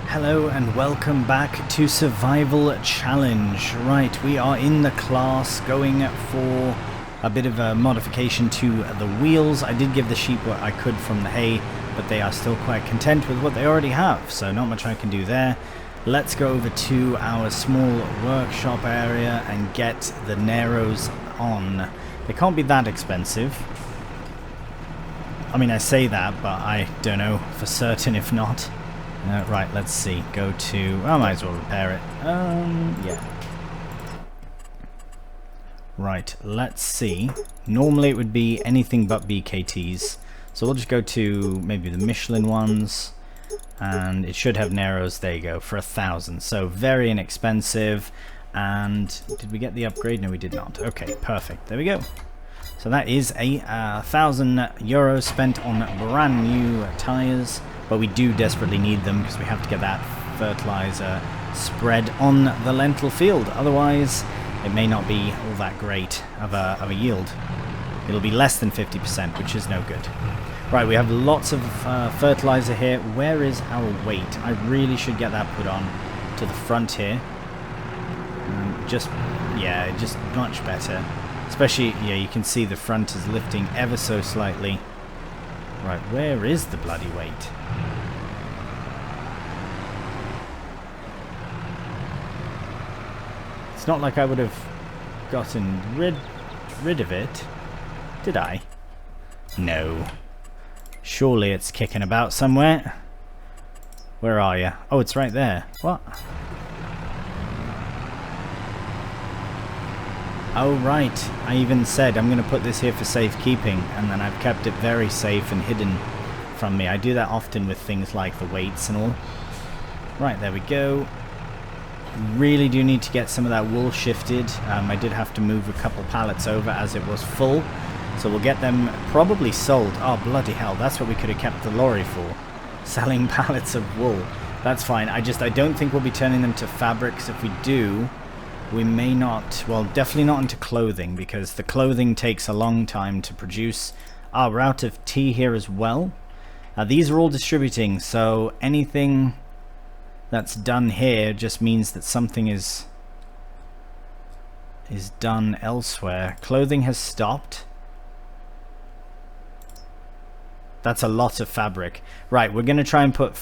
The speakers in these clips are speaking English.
Hello and welcome back to Survival Challenge. Right, we are in the class going for a bit of a modification to the wheels. I did give the sheep what I could from the hay, but they are still quite content with what they already have, so not much I can do there. Let's go over to our small workshop area and get the Neros on. They can't be that expensive. I mean, I say that, but I don't know for certain if not. Right, let's see. Go to... I might as well repair it. Yeah. Right, let's see. Normally it would be anything but BKTs. So we'll just go to maybe the Michelin ones. And it should have Neros, there you go, for 1,000. So very inexpensive. And did we get the upgrade? No, we did not. Okay, perfect. There we go. So that is a 1,000 euros spent on brand new tyres. But we do desperately need them because we have to get that fertilizer spread on the lentil field. Otherwise, it may not be all that great of a yield. It'll be less than 50%, which is no good. Right, we have lots of fertilizer here. Where is our weight? I really should get that put on to the front here. Just much better. Especially, yeah, you can see the front is lifting ever so slightly. Right, where is the bloody weight? It's not like I would have gotten rid of it, did I? No. Surely it's kicking about somewhere. Where are you? Oh, it's right there. What? Oh, right. I even said I'm going to put this here for safekeeping, and then I've kept it very safe and hidden from me. I do that often with things like the weights and all. Right, there we go. Really do need to get some of that wool shifted. I did have to move a couple pallets over as it was full. So we'll get them probably sold. Oh, bloody hell. That's what we could have kept the lorry for. Selling pallets of wool. That's fine. I don't think we'll be turning them to fabrics. If we do... we may not, well, definitely not into clothing, because the clothing takes a long time to produce. We're out of tea here as well. These are all distributing, so anything that's done here just means that something is done elsewhere. Clothing has stopped. That's a lot of fabric. Right, we're going to try and put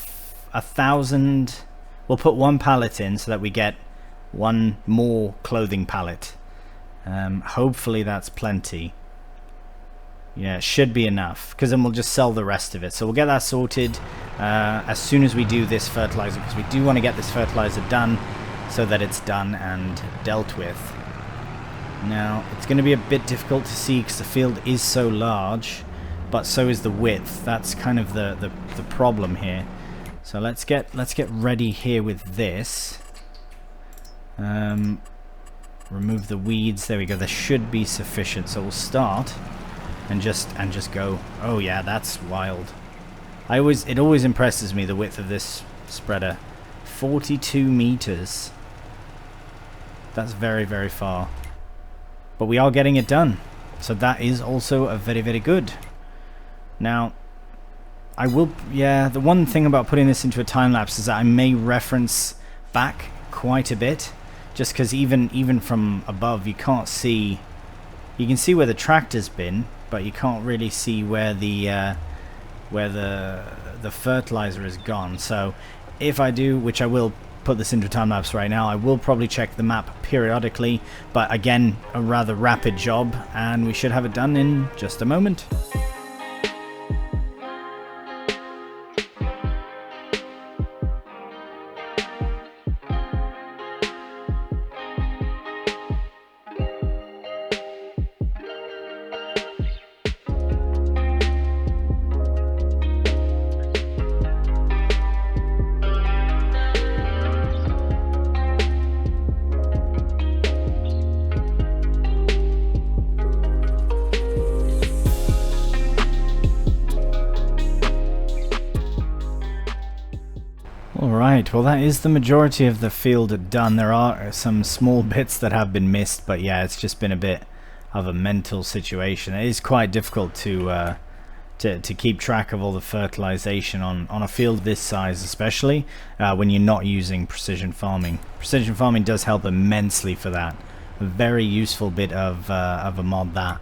1,000... we'll put one pallet in so that we get one more clothing pallet. Hopefully that's plenty. Yeah, it should be enough, because then we'll just sell the rest of it. So we'll get that sorted as soon as we do this fertilizer, because we do want to get this fertilizer done so that it's done and dealt with. Now, it's going to be a bit difficult to see because the field is so large, but so is the width. That's kind of the problem here. So let's get ready here with this. Remove the weeds. There we go. There should be sufficient. So we'll start and just go. Oh yeah, that's wild. It always impresses me, the width of this spreader. 42 meters. That's very, very far. But we are getting it done. So that is also a very, very good. Now, I will, yeah, the one thing about putting this into a time lapse is that I may reference back quite a bit. Just because even from above you can't see, you can see where the tractor's been, but you can't really see where the fertilizer has gone. So if I do, which I will put this into a time lapse right now, I will probably check the map periodically, but again, a rather rapid job, and we should have it done in just a moment. Right, well that is the majority of the field done. There are some small bits that have been missed, but yeah, it's just been a bit of a mental situation. It is quite difficult to keep track of all the fertilization on a field this size, especially when you're not using precision farming. Precision farming does help immensely for that. A very useful bit of a mod, that,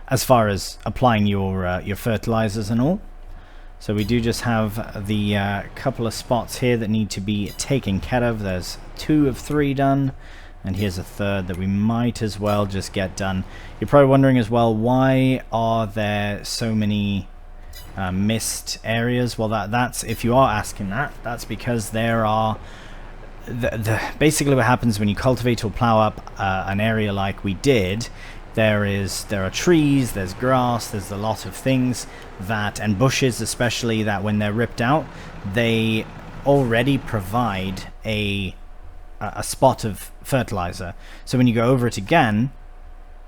as far as applying your fertilizers and all. So we do just have the couple of spots here that need to be taken care of. There's 2 of 3 done, and here's a third that we might as well just get done. You're probably wondering as well, why are there so many missed areas? Well, that's, if you are asking that, that's because there are basically what happens when you cultivate or plow up an area like we did. There are trees, there's grass, there's a lot of things that, and bushes especially, that when they're ripped out, they already provide a spot of fertilizer. So when you go over it again,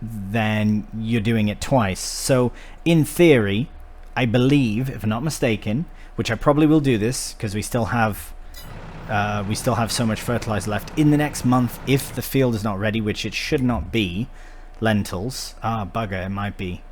then you're doing it twice. So in theory, I believe, if I'm not mistaken, which I probably will do this because we still have so much fertilizer left in the next month, if the field is not ready, which it should not be. Lentils, bugger, it might be.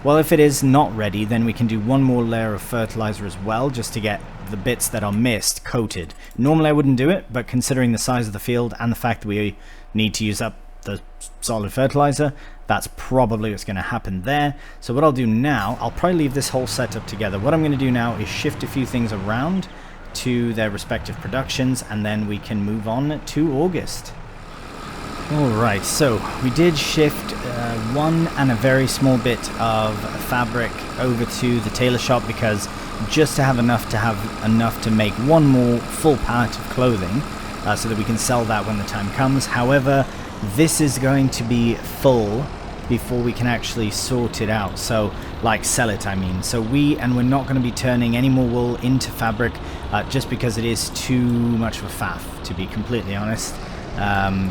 Well, if it is not ready, then we can do one more layer of fertilizer as well, just to get the bits that are missed coated. Normally I wouldn't do it, but considering the size of the field and the fact that we need to use up the solid fertilizer, that's probably what's going to happen there. So what I'll do now, I'll probably leave this whole setup together. What I'm going to do now is shift a few things around to their respective productions, and then we can move on to August. Alright, so we did shift one and a very small bit of fabric over to the tailor shop, because just to have enough to make one more full pallet of clothing, so that we can sell that when the time comes. However, this is going to be full before we can actually sort it out, so like sell it, I mean. So we're not going to be turning any more wool into fabric, just because it is too much of a faff, to be completely honest.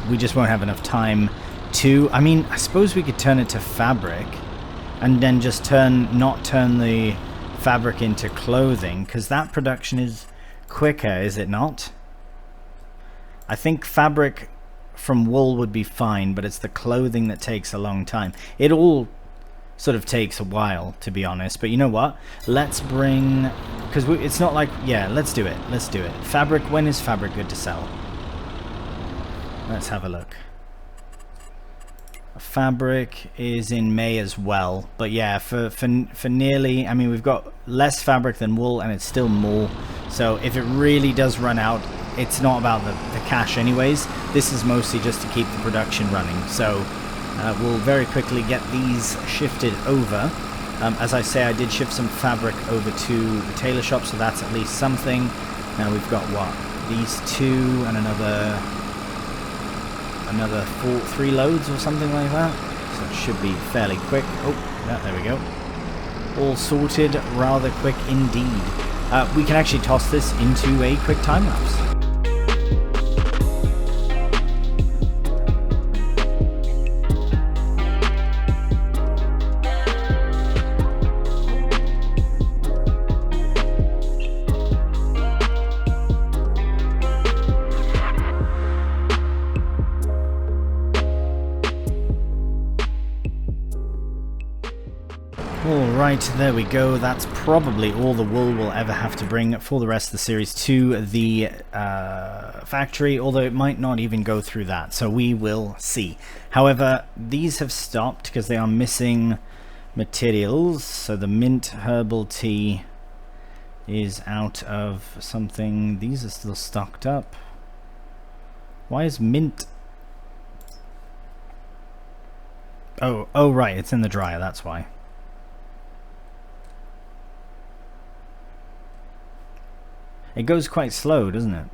We just won't have enough time to, I mean, I suppose we could turn it to fabric and then just not turn the fabric into clothing, because that production is quicker, is it not? I think fabric from wool would be fine, but it's the clothing that takes a long time. It all sort of takes a while, to be honest, but you know what? Let's bring, because it's not like, yeah, let's do it. Fabric, when is fabric good to sell? Let's have a look. Fabric is in May as well, but yeah, for nearly, I mean, we've got less fabric than wool, and it's still more. So if it really does run out, it's not about the cash anyways. This is mostly just to keep the production running. So we'll very quickly get these shifted over. As I say, I did shift some fabric over to the tailor shop, so that's at least something. Now we've got what? These 2 and another 3 loads or something like that, so it should be fairly quick. Oh, yeah, there we go, all sorted rather quick indeed. We can actually toss this into a quick time lapse. Alright, there we go. That's probably all the wool we'll ever have to bring for the rest of the series to the factory, although it might not even go through that, so we will see. However, these have stopped because they are missing materials, so the mint herbal tea is out of something. These are still stocked up. Why is mint... Oh right, it's in the dryer, that's why. It goes quite slow, doesn't it?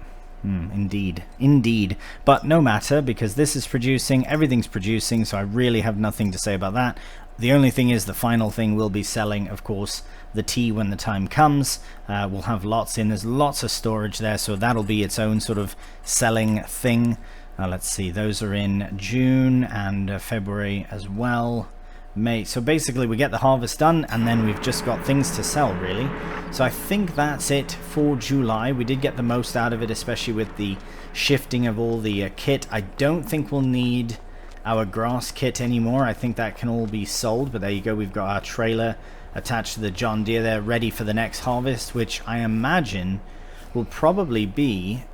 Indeed. But no matter, because this is producing, everything's producing, so I really have nothing to say about that. The only thing is, the final thing will be selling, of course, the tea when the time comes. We'll have lots in. There's lots of storage there, so that'll be its own sort of selling thing. Let's see, those are in June and February as well. May. So basically we get the harvest done and then we've just got things to sell, really. So I think that's it for July. We did get the most out of it, especially with the shifting of all the kit. I don't think we'll need our grass kit anymore. I think that can all be sold, but there you go. We've got our trailer attached to the John Deere there, ready for the next harvest, which I imagine will probably be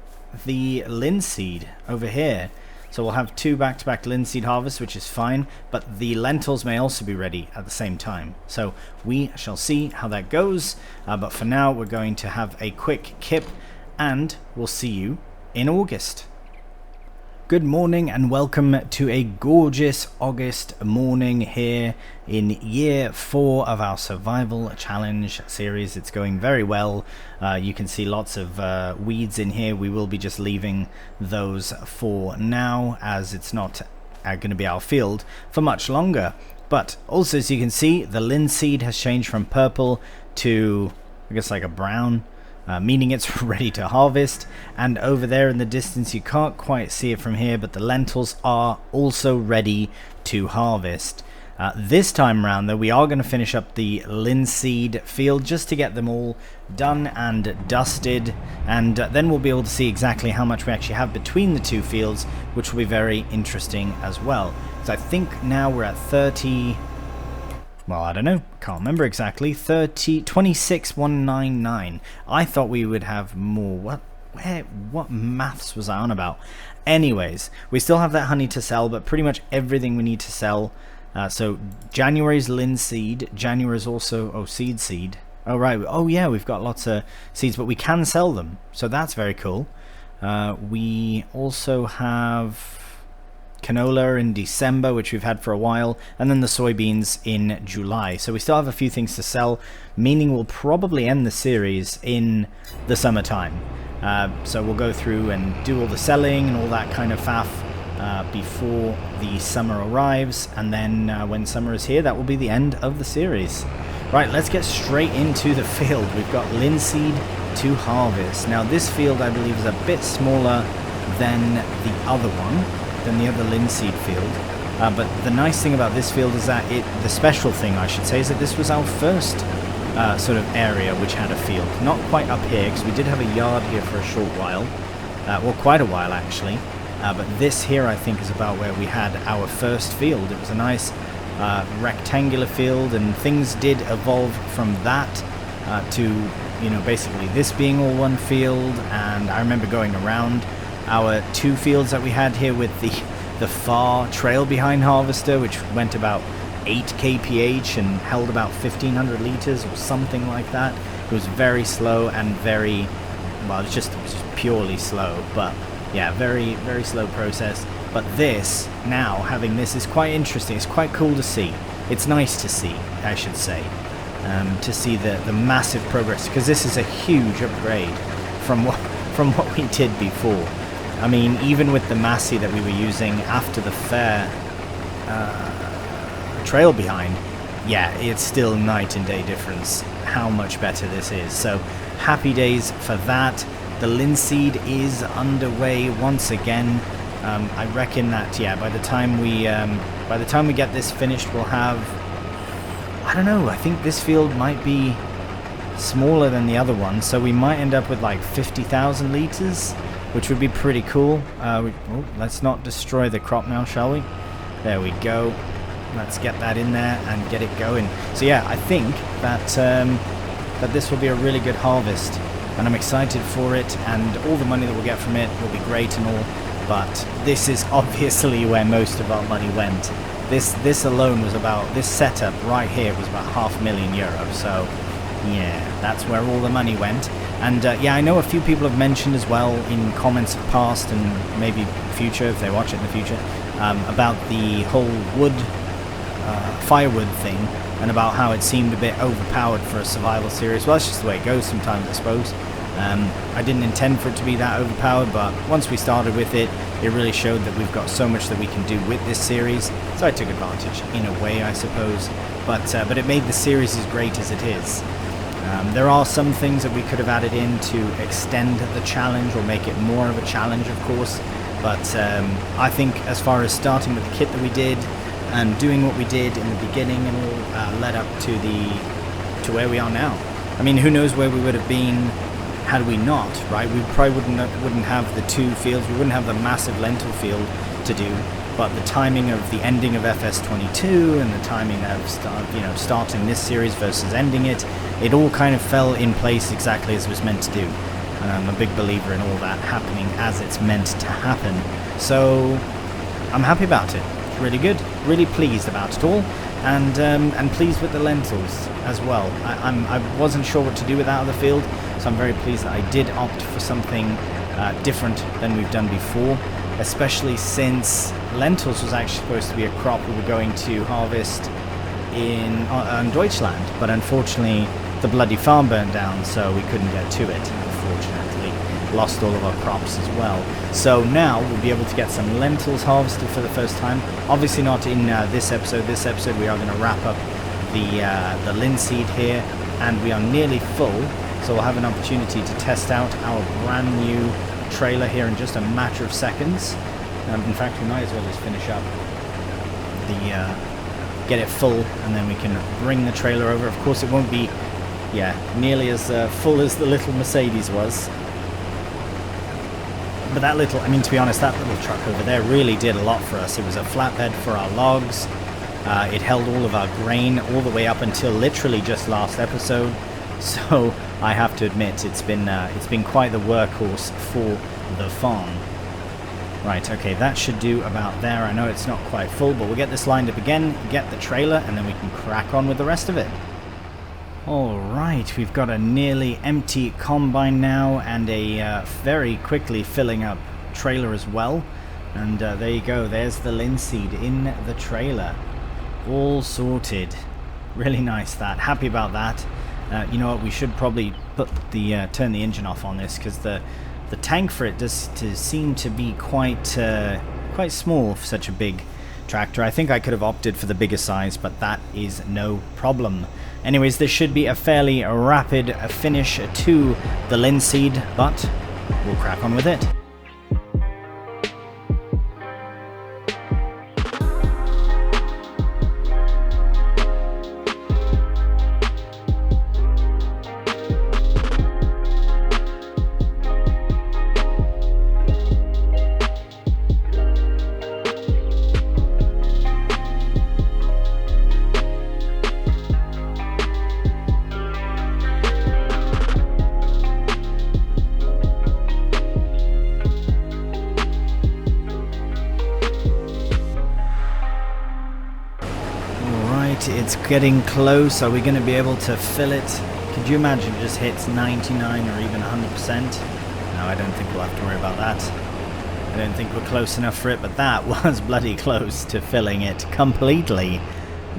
the linseed over here. So we'll have 2 back-to-back linseed harvests, which is fine, but the lentils may also be ready at the same time. So we shall see how that goes, but for now we're going to have a quick kip, and we'll see you in August. Good morning and welcome to a gorgeous August morning here in year 4 of our survival challenge series. It's going very well. You can see lots of weeds in here. We will be just leaving those for now, as it's not going to be our field for much longer. But also, as you can see, the linseed has changed from purple to, I guess, like a brown. Meaning it's ready to harvest. And over there in the distance, you can't quite see it from here, but the lentils are also ready to harvest. This time around, though, we are going to finish up the linseed field just to get them all done and dusted, and then we'll be able to see exactly how much we actually have between the 2 fields, which will be very interesting as well. So I think now we're at 30... well, I don't know, can't remember exactly. 26,199. I thought we would have more. What maths was I on about? Anyways, we still have that honey to sell, but pretty much everything we need to sell. So January's linseed. January's also seed. Oh right. Oh yeah, we've got lots of seeds, but we can sell them, so that's very cool. We also have canola in December, which we've had for a while, and then the soybeans in July. So we still have a few things to sell, meaning we'll probably end the series in the summertime. So we'll go through and do all the selling and all that kind of faff before the summer arrives, and then when summer is here, that will be the end of the series. Right, let's get straight into the field. We've got linseed to harvest. Now this field, I believe, is a bit smaller than the other one, than the other linseed field, but the nice thing about this field is that the special thing, I should say, is that this was our first sort of area which had a field. Not quite up here, because we did have a yard here for a short while, well, quite a while actually, but this here I think is about where we had our first field. It was a nice rectangular field, and things did evolve from that to, you know, basically this being all one field. And I remember going around our 2 fields that we had here with the far trail behind harvester, which went about 8 kph and held about 1500 liters or something like that. It was very slow and very, well, it was just purely slow, but yeah, very, very slow process. But this, now having this, is quite interesting. It's quite cool to see. It's nice to see, I should say, to see the massive progress, because this is a huge upgrade from what we did before. I mean, even with the Massey that we were using after the fair trail behind, yeah, it's still night and day difference how much better this is. So happy days for that. The linseed is underway once again. I reckon that, yeah, by the time we get this finished, we'll have, I don't know, I think this field might be smaller than the other one, so we might end up with like 50,000 liters, which would be pretty cool. Let's not destroy the crop now, shall we? There we go. Let's get that in there and get it going. So yeah, I think that that this will be a really good harvest, and I'm excited for it, and all the money that we'll get from it will be great and all, but this is obviously where most of our money went. This alone was about, this setup right here was about €500,000, so yeah, that's where all the money went. And yeah, I know a few people have mentioned as well in comments of past and maybe future, if they watch it in the future, about the whole firewood thing, and about how it seemed a bit overpowered for a survival series. Well, that's just the way it goes sometimes, I suppose. I didn't intend for it to be that overpowered, but once we started with it, it really showed that we've got so much that we can do with this series, so I took advantage in a way, I suppose. But it made the series as great as it is. There are some things that we could have added in to extend the challenge or make it more of a challenge, of course, but I think as far as starting with the kit that we did, and doing what we did in the beginning and all led up to where we are now. I mean, who knows where we would have been had we not, right? We probably wouldn't have the 2 fields, we wouldn't have the massive lentil field to do, but the timing of the ending of FS22 and the timing of starting this series versus ending it, it all kind of fell in place exactly as it was meant to do. And I'm a big believer in all that happening as it's meant to happen. So I'm happy about it. It's really good. Really pleased about it all. And pleased with the lentils as well. I wasn't sure what to do with that other field, so I'm very pleased that I did opt for something different than we've done before, especially since lentils was actually supposed to be a crop we were going to harvest on Deutschland, but unfortunately the bloody farm burnt down, so we couldn't get to it, unfortunately. Lost all of our crops as well. So now we'll be able to get some lentils harvested for the first time. Obviously not in this episode. This episode we are going to wrap up the linseed here, and we are nearly full, so we'll have an opportunity to test out our brand new trailer here in just a matter of seconds. In fact, we might as well just finish up get it full, and then we can bring the trailer over. Of course, it won't be nearly as full as the little Mercedes was. But that little, I mean, to be honest, that little truck over there really did a lot for us. It was a flatbed for our logs. It held all of our grain all the way up until literally just last episode. So I have to admit, it's been quite the workhorse for the farm. Right, okay, that should do about there. I know it's not quite full, but we'll get this lined up again, get the trailer, and then we can crack on with the rest of it. Alright, we've got a nearly empty combine now, and a very quickly filling up trailer as well. And there you go, there's the linseed in the trailer. All sorted. Really nice that. Happy about that. You know what, we should probably put turn the engine off on this, because the tank for it does seem to be quite small for such a big tractor. I think I could have opted for the bigger size, but that is no problem. Anyways, this should be a fairly rapid finish to the linseed, but we'll crack on with it. It's getting close. Are we going to be able to fill it? Could you imagine it just hits 99 or even 100%? No, I don't think we'll have to worry about that. I don't think we're close enough for it, but that was bloody close to filling it completely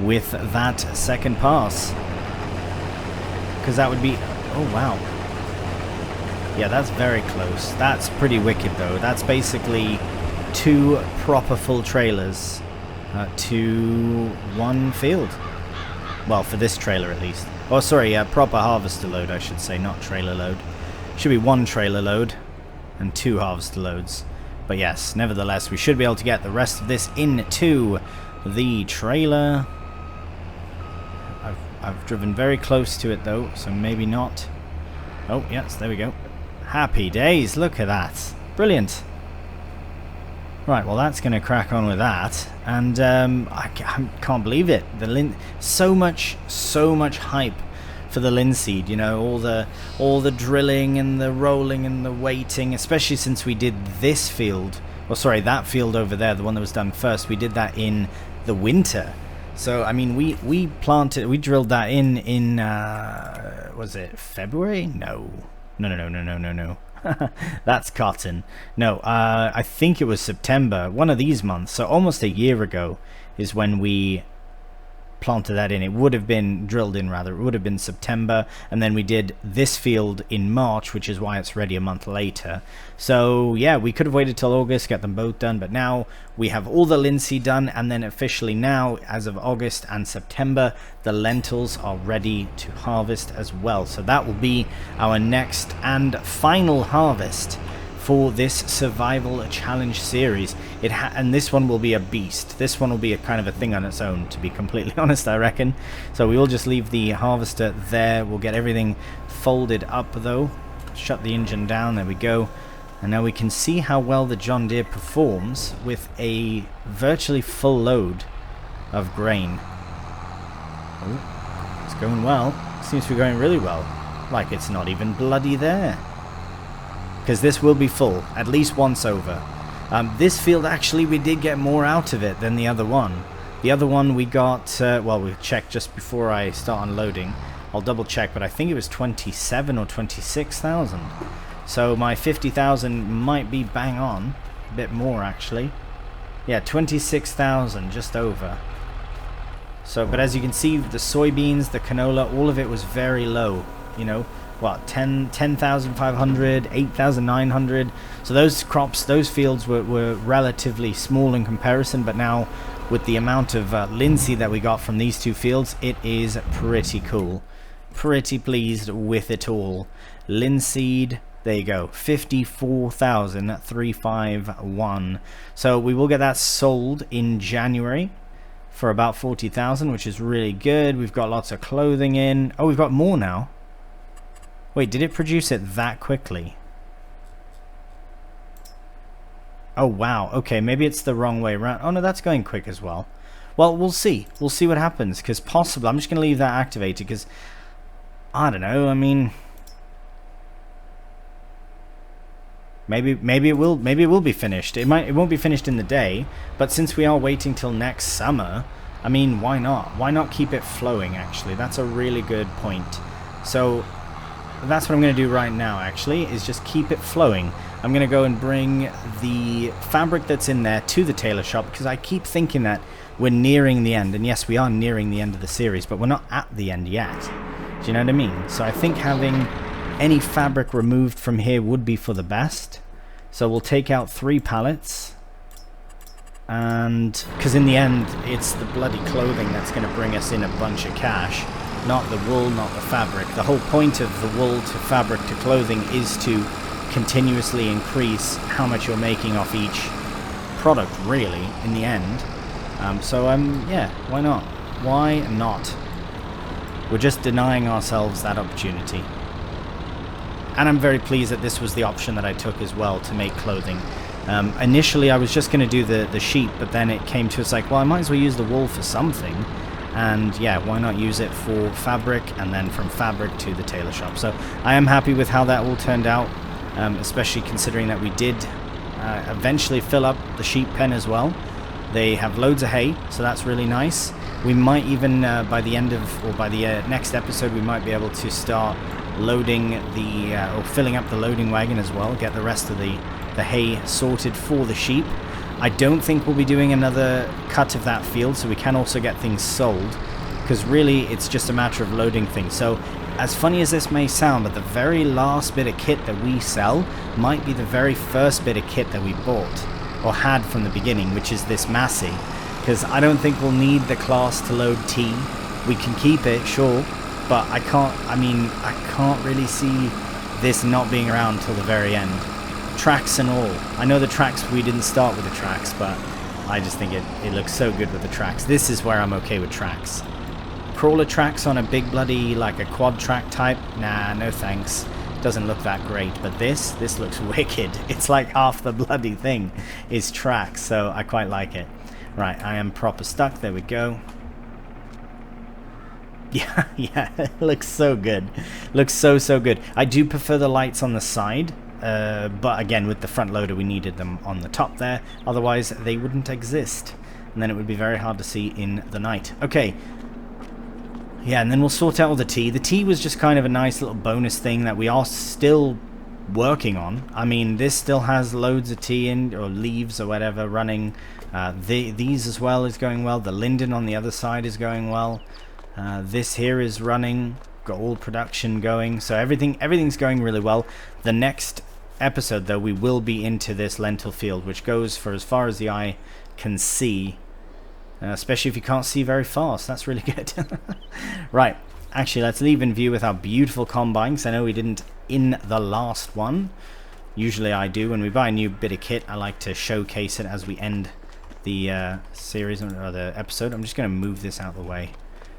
with that second pass. Because that would be... oh, wow. Yeah, that's very close. That's pretty wicked, though. That's basically 2 proper full trailers to 1 field. Well, for this trailer at least. Oh, sorry, proper harvester load, I should say, not trailer load. Should be 1 trailer load and 2 harvester loads. But yes, nevertheless, we should be able to get the rest of this into the trailer. I've driven very close to it, though, so maybe not. Oh, yes, there we go. Happy days, look at that. Brilliant. Right, well, that's going to crack on with that, and I can't believe it. So much hype for the linseed. You know, all the drilling and the rolling and the waiting, especially since we did this field. Well, sorry, that field over there, the one that was done first. We did that in the winter. So I mean, we drilled that in was it February? No. That's cotton. No, I think it was September, one of these months, so almost a year ago is when we planted that in. It would have been drilled in, rather. It would have been September, and then we did this field in March, which is why it's ready a month later. So yeah, we could have waited till August, get them both done, but now we have all the linseed done, and then officially now, as of August and September, the lentils are ready to harvest as well. So that will be our next and final harvest for this survival challenge series. And this one will be a beast. This one will be a kind of a thing on its own, to be completely honest, I reckon. So we will just leave the harvester there. We'll get everything folded up though. Shut the engine down, there we go. And now we can see how well the John Deere performs with a virtually full load of grain. Oh, it's going well. Seems to be going really well. Like it's not even bloody there. Because this will be full, at least once over. This field, actually, we did get more out of it than the other one. The other one we got, well, we checked just before I start unloading. I'll double check, but I think it was 27 or 26,000. So my 50,000 might be bang on. A bit more, actually. Yeah, 26,000, just over. So, but as you can see, the soybeans, the canola, all of it was very low. You know, what, 10,500, 8,900. So those crops, those fields were relatively small in comparison, but now with the amount of linseed that we got from these two fields, it is pretty cool. Pretty pleased with it all. Linseed, there you go, 54,351. So we will get that sold in January for about 40,000, which is really good. We've got lots of clothing in. Oh, we've got more now. Wait, did it produce it that quickly? Oh, wow. Okay, maybe it's the wrong way around. Oh, no, that's going quick as well. Well, we'll see. We'll see what happens, because possibly... I'm just going to leave that activated, because... I don't know, I mean... Maybe it will be finished. It won't be finished in the day, but since we are waiting till next summer, I mean, why not? Why not keep it flowing, actually? That's a really good point. So... that's what I'm going to do right now, actually, is just keep it flowing. I'm going to go and bring the fabric that's in there to the tailor shop, because I keep thinking that we're nearing the end. And yes, we are nearing the end of the series, but we're not at the end yet. Do you know what I mean? So I think having any fabric removed from here would be for the best. So we'll take out 3 pallets. And because in the end, it's the bloody clothing that's going to bring us in a bunch of cash. Not the wool, not the fabric. The whole point of the wool to fabric to clothing is to continuously increase how much you're making off each product, really, in the end. Yeah, why not? Why not? We're just denying ourselves that opportunity. And I'm very pleased that this was the option that I took as well to make clothing. Initially, I was just going to do the sheep, but then it came to, it's like, well, I might as well use the wool for something. And yeah, why not use it for fabric, and then from fabric to the tailor shop. So I am happy with how that all turned out, especially considering that we did eventually fill up the sheep pen as well. They have loads of hay, so that's really nice. We might even, by the end of, or by the next episode, we might be able to start loading the, or filling up the loading wagon as well, get the rest of the hay sorted for the sheep. I don't think we'll be doing another cut of that field, so we can also get things sold, because really it's just a matter of loading things. So as funny as this may sound, but the very last bit of kit that we sell might be the very first bit of kit that we bought or had from the beginning, which is this Massey, because I don't think we'll need the class to load T. We can keep it, sure, but I can't really see this not being around till the very end. Tracks and all. I know the tracks, we didn't start with the tracks, but I just think it looks so good with the tracks. This is where I'm okay with tracks. Crawler tracks on a big bloody, like a quad track type, nah, no thanks. Doesn't look that great, but this looks wicked. It's like half the bloody thing is tracks, so I quite like it. Right, I am proper stuck, there we go. Yeah, it looks so good. Looks so good. I do prefer the lights on the side. But again, with the front loader we needed them on the top there, otherwise they wouldn't exist, and then it would be very hard to see in the night. Okay, yeah, and then we'll sort out all the tea. The tea was just kind of a nice little bonus thing that we are still working on. I mean, this still has loads of tea in, or leaves or whatever running. These as well is going well. The linden on the other side is going well. This here is running, got all production going, so everything's going really well. The next episode, though, we will be into this lentil field, which goes for as far as the eye can see, especially if you can't see very fast. That's really good. Right, actually, let's leave in view with our beautiful combines. I know we didn't in the last one. Usually I do. When we buy a new bit of kit, I like to showcase it as we end the series or the episode. I'm just going to move this out of the way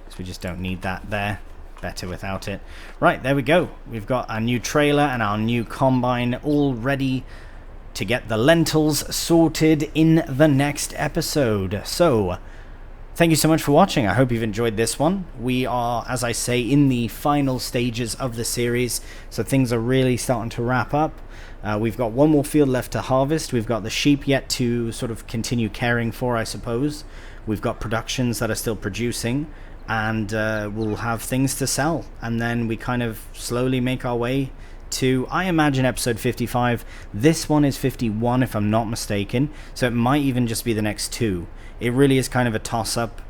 because we just don't need that there. Better without it. Right, there we go. We've got our new trailer and our new combine all ready to get the lentils sorted in the next episode. So, thank you so much for watching. I hope you've enjoyed this one. We are, as I say, in the final stages of the series, so things are really starting to wrap up. We've got one more field left to harvest. We've got the sheep yet to sort of continue caring for, I suppose. We've got productions that are still producing, and we'll have things to sell. And then we kind of slowly make our way to, I imagine, episode 55. This one is 51 if I'm not mistaken, so it might even just be the next two. It really is kind of a toss-up.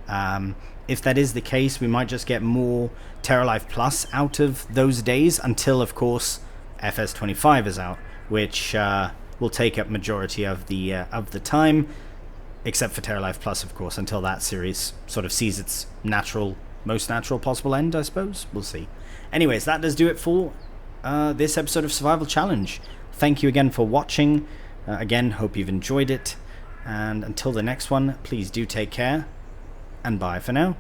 If that is the case, we might just get more Terra Life Plus out of those days until, of course, FS25 is out, which will take up majority of the time, except for Terra Life Plus, of course, until that series sort of sees its most natural possible end, I suppose. We'll see. Anyways, that does do it for this episode of Survival Challenge. Thank you again for watching. Again, hope you've enjoyed it. And until the next one, please do take care. And bye for now.